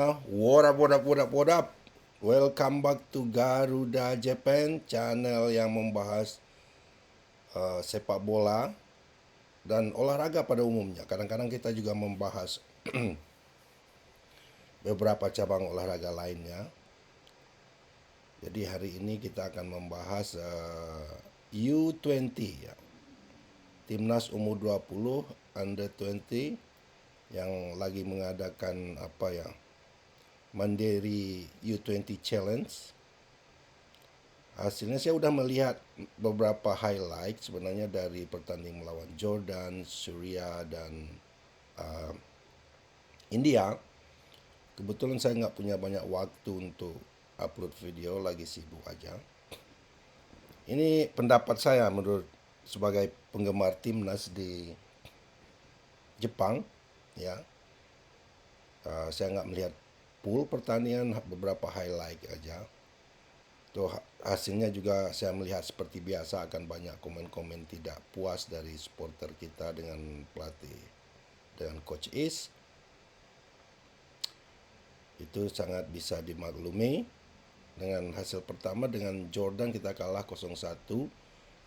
What up? Welcome back to Garuda Japan, channel yang membahas sepak bola dan olahraga pada umumnya. Kadang-kadang kita juga membahas beberapa cabang olahraga lainnya. Jadi hari ini kita akan membahas U20 ya. Timnas umur 20 under 20 yang lagi mengadakan Mandiri U20 Challenge. Hasilnya saya udah melihat beberapa highlight sebenarnya dari pertandingan melawan Jordan, Syria, dan uh, India. Kebetulan saya nggak punya banyak waktu untuk upload video, lagi sibuk aja. Ini pendapat saya menurut sebagai penggemar timnas di Jepang, ya. Saya nggak melihat full pertandingan, beberapa highlight aja. Tuh hasilnya juga saya melihat seperti biasa akan banyak komen-komen tidak puas dari supporter kita dengan pelatih, dengan coach Is. Itu sangat bisa dimaklumi. Dengan hasil pertama dengan Jordan kita kalah 0-1.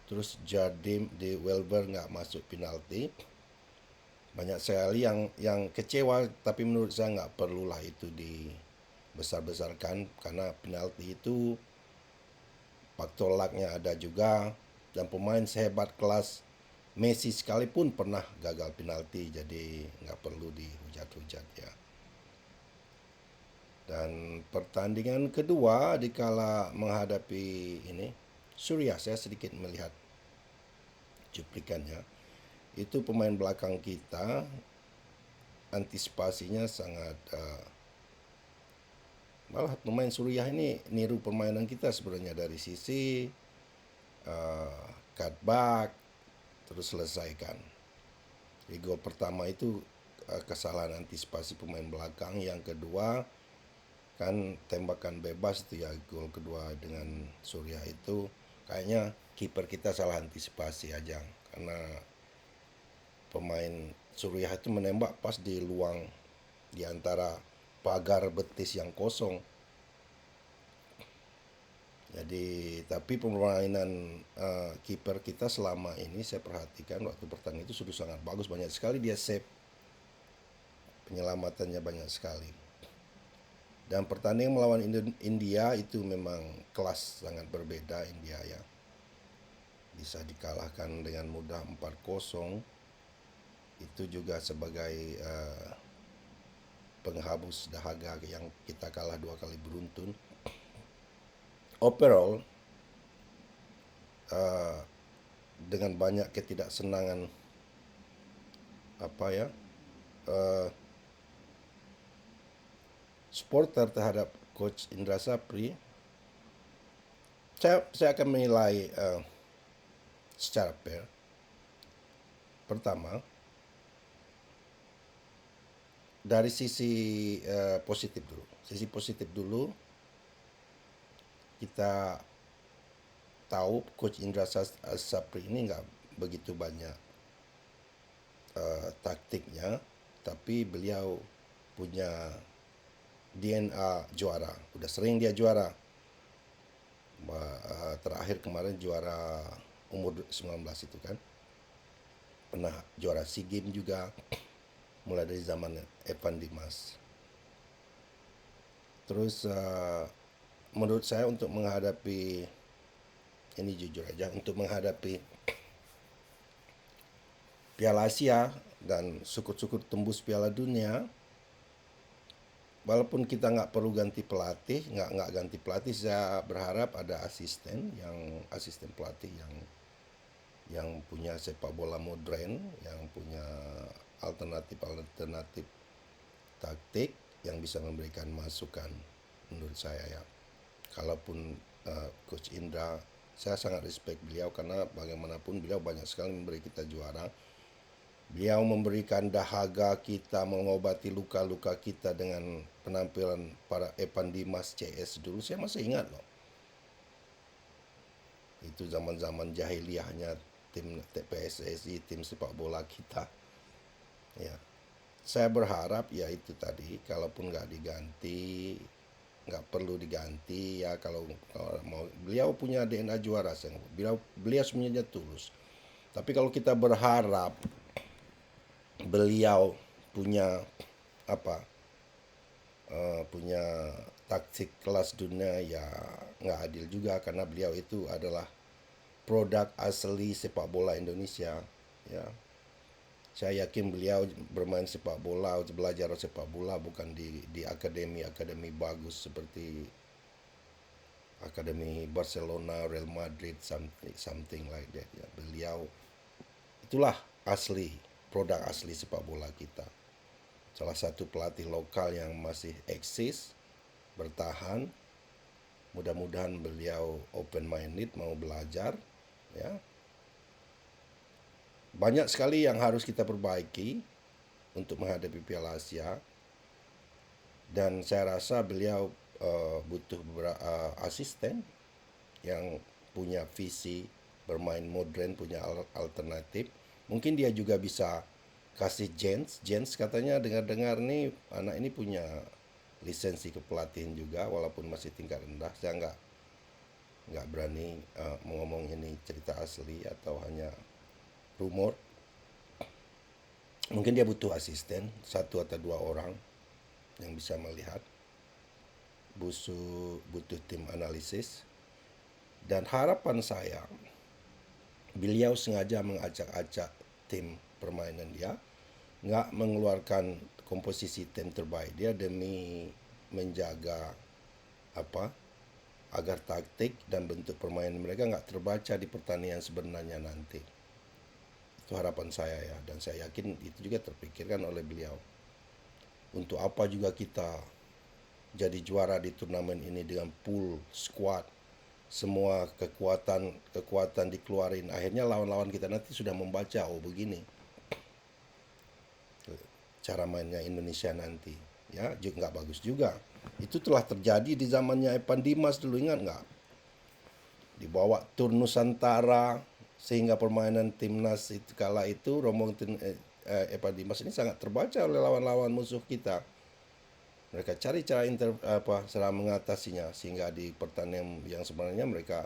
Terus Jardim di Welber nggak masuk penalti. Banyak sekali yang kecewa, tapi menurut saya nggak perlulah itu dibesar-besarkan karena penalti itu faktor lucknya ada juga, dan pemain sehebat kelas Messi sekalipun pernah gagal penalti, jadi nggak perlu dihujat-hujat ya. Dan pertandingan kedua dikala menghadapi ini Suriah, saya sedikit melihat cuplikannya. Itu pemain belakang kita antisipasinya sangat malah pemain Suriah ini niru permainan kita sebenarnya dari sisi cutback terus selesaikan. Di gol pertama itu kesalahan antisipasi pemain belakang. Yang kedua kan tembakan bebas itu ya, gol kedua dengan Suriah itu kayaknya kiper kita salah antisipasi aja, karena pemain Suriah itu menembak pas di luang di antara pagar betis yang kosong. Jadi tapi permainan kiper kita selama ini saya perhatikan waktu pertandingan itu sudah sangat bagus, banyak sekali dia save, penyelamatannya banyak sekali. Dan pertandingan melawan India itu memang kelas sangat berbeda. India ya bisa dikalahkan dengan mudah 4-0. Itu juga sebagai penghabis dahaga yang kita kalah 2 kali beruntun. Overall dengan banyak ketidaksenangan supporter terhadap coach Indra Sapri, saya akan menilai secara fair. Pertama, dari sisi positif dulu. Sisi positif dulu, kita tahu coach Indra Sapri ini nggak begitu banyak taktiknya, tapi beliau punya DNA juara. Udah sering dia juara. Terakhir kemarin juara umur 19 itu kan. Pernah juara SEA Games juga, mulai dari zaman Evan Dimas. Terus menurut saya untuk menghadapi ini, jujur aja, untuk menghadapi Piala Asia dan syukur-syukur tembus Piala Dunia, walaupun kita nggak perlu ganti pelatih, nggak ganti pelatih, saya berharap ada asisten pelatih yang punya sepak bola modern, yang punya alternatif taktik yang bisa memberikan masukan menurut saya ya. Kalaupun Coach Indra, saya sangat respect beliau karena bagaimanapun beliau banyak sekali memberi kita juara. Beliau memberikan dahaga kita, mengobati luka-luka kita dengan penampilan para Evan Dimas CS dulu. Saya masih ingat loh. Itu zaman-zaman jahiliyahnya tim PSSI, tim sepak bola kita. Ya. saya berharap ya itu tadi, kalaupun nggak diganti, nggak perlu diganti ya, kalau mau, beliau punya DNA juara, beliau sebenarnya tulus. Tapi kalau kita berharap beliau punya apa, punya taktik kelas dunia, ya nggak adil juga, karena beliau itu adalah produk asli sepak bola Indonesia. Ya, saya yakin beliau bermain sepak bola, belajar sepak bola bukan di akademi bagus seperti akademi Barcelona, Real Madrid, something like that. Ya, beliau itulah asli, produk asli sepak bola kita. Salah satu pelatih lokal yang masih eksis, bertahan. Mudah-mudahan beliau open minded, mau belajar. Ya, banyak sekali yang harus kita perbaiki untuk menghadapi Piala Asia, dan saya rasa beliau butuh asisten yang punya visi bermain modern, punya alternatif. Mungkin dia juga bisa kasih Jens katanya, dengar-dengar nih anak ini punya lisensi kepelatihan juga walaupun masih tingkat rendah. Saya nggak berani ngomong ini cerita asli atau hanya rumor. Mungkin dia butuh asisten, satu atau dua orang yang bisa melihat, butuh tim analisis. Dan harapan saya, beliau sengaja mengacak-acak tim permainan dia, nggak mengeluarkan komposisi tim terbaik dia demi menjaga agar taktik dan bentuk permainan mereka nggak terbaca di pertandingan sebenarnya nanti. Itu harapan saya ya, dan saya yakin itu juga terpikirkan oleh beliau. Untuk apa juga kita jadi juara di turnamen ini dengan pool squad, semua kekuatan dikeluarin, akhirnya lawan-lawan kita nanti sudah membaca, oh begini cara mainnya Indonesia nanti, ya juga nggak bagus juga. Itu telah terjadi di zamannya Evan Dimas dulu, ingat nggak? Dibawa tur Nusantara sehingga permainan timnas itu kala itu rombongan Evan Dimas ini sangat terbaca oleh lawan-lawan musuh kita. Mereka cari cara mengatasinya, sehingga di pertandingan yang sebenarnya mereka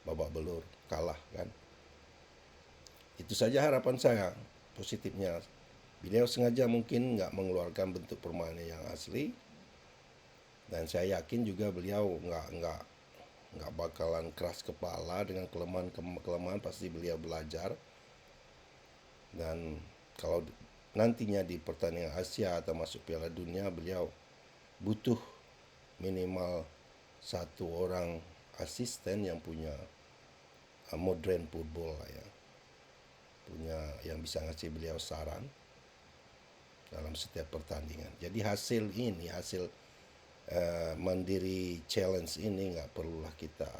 babak belur, kalah kan. Itu saja harapan saya positifnya. Beliau sengaja mungkin nggak mengeluarkan bentuk permainan yang asli, dan saya yakin juga beliau nggak bakalan keras kepala dengan kelemahan, pasti beliau belajar. Dan kalau nantinya di pertandingan Asia atau masuk Piala Dunia, beliau butuh minimal satu orang asisten yang punya modern football ya, punya yang bisa ngasih beliau saran dalam setiap pertandingan. Jadi hasil mandiri challenge ini nggak perlulah kita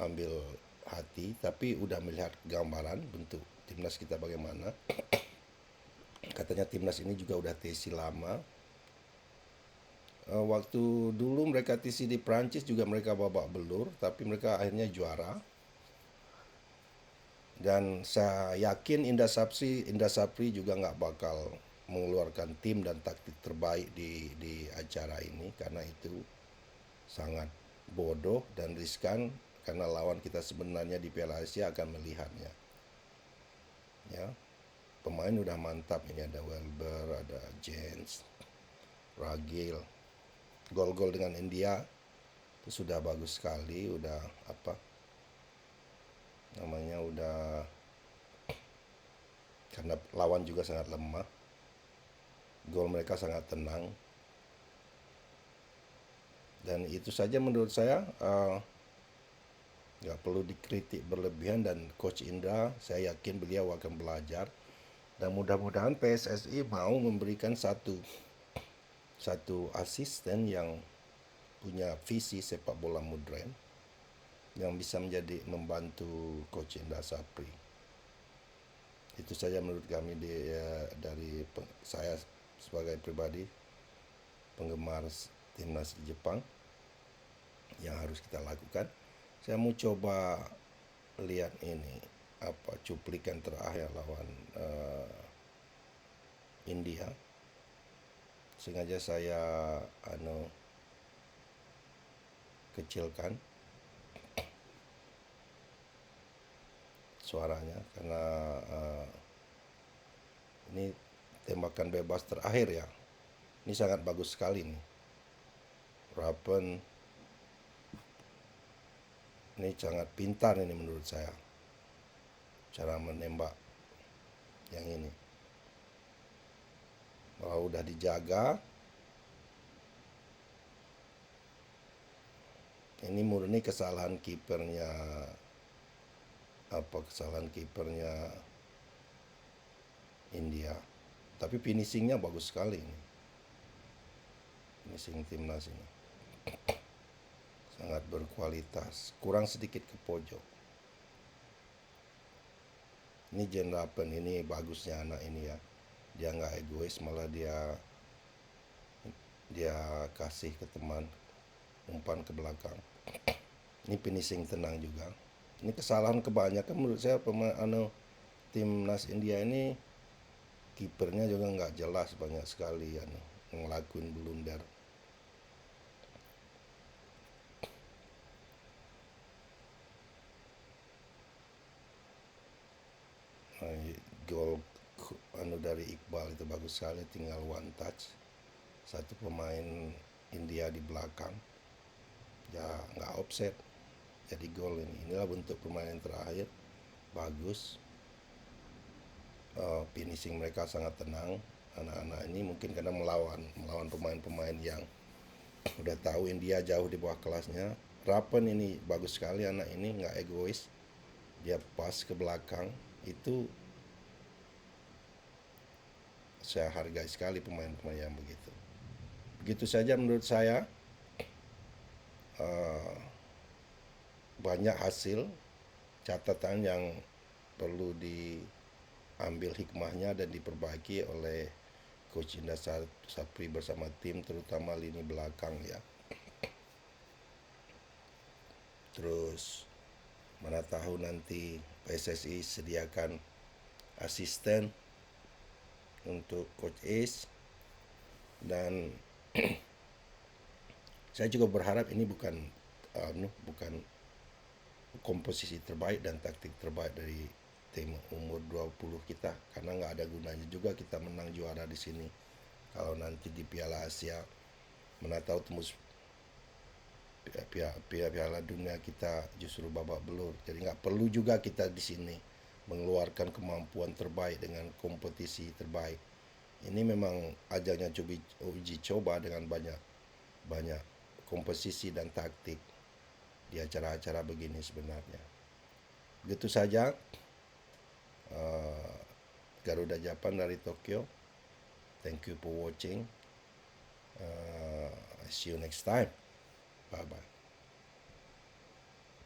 ambil hati, tapi udah melihat gambaran bentuk timnas kita bagaimana. Katanya timnas ini juga udah tesi lama. Waktu dulu mereka tesi di Prancis juga mereka babak belur, tapi mereka akhirnya juara. Dan saya yakin Indra Sapri juga nggak bakal mengeluarkan tim dan taktik terbaik di acara ini, karena itu sangat bodoh dan riskan, karena lawan kita sebenarnya di Piala Asia akan melihatnya. Ya, pemain udah mantap ini, ada Welber, ada Jens, Ragil, gol-gol dengan India itu sudah bagus sekali, udah udah, karena lawan juga sangat lemah, gol mereka sangat tenang. Dan itu saja menurut saya, nggak perlu dikritik berlebihan. Dan Coach Indra, saya yakin beliau akan belajar, dan mudah-mudahan PSSI mau memberikan satu asisten yang punya visi sepak bola modern, yang bisa membantu Coach Indra Sapri. Itu saja menurut kami dari saya sebagai pribadi penggemar timnas Jepang yang harus kita lakukan. Saya mau coba lihat ini cuplikan terakhir lawan India. Sengaja saya kecilkan suaranya karena ini tembakan bebas terakhir ya. Ini sangat bagus sekali nih. Rappen ini sangat pintar ini menurut saya. Cara menembak yang ini. Kalau udah dijaga, ini murni kesalahan kipernya India. Tapi finishingnya bagus sekali ini. Finishing timnas ini sangat berkualitas. Kurang sedikit ke pojok. Ini Jen Rappen, ini bagusnya anak ini ya. Dia nggak egois, malah dia kasih ke teman, umpan ke belakang. Ini finishing tenang juga. Ini kesalahan kebanyakan menurut saya timnas India ini, kipernya juga nggak jelas, banyak sekali ngelakuin blunder. Gol dari Iqbal itu bagus sekali, tinggal one touch, satu pemain India di belakang, ya nggak offset, jadi gol ini. Inilah bentuk permainan terakhir, bagus. Finishing mereka sangat tenang. Anak-anak ini mungkin karena melawan pemain-pemain yang udah tahu India jauh di bawah kelasnya. Rappen ini bagus sekali, anak ini nggak egois, dia pas ke belakang. Itu saya hargai sekali pemain-pemain yang begitu. Begitu saja menurut saya. Banyak hasil catatan yang perlu diambil hikmahnya dan diperbaiki oleh Coach Indra Sapri bersama tim, terutama lini belakang ya. Terus mana tahu nanti PSSI sediakan asisten untuk Coach Ace. Dan saya juga berharap ini bukan komposisi terbaik dan taktik terbaik dari tim umur 20 kita, karena nggak ada gunanya juga kita menang juara di sini kalau nanti di Piala Asia mana tahu tembus Piala Dunia kita justru babak belur. Jadi nggak perlu juga kita di sini mengeluarkan kemampuan terbaik dengan kompetisi terbaik. Ini memang ajangnya uji coba dengan banyak komposisi dan taktik di acara-acara begini sebenarnya. Begitu saja Garuda Japan dari Tokyo. Thank you for watching. See you next time. Bye bye.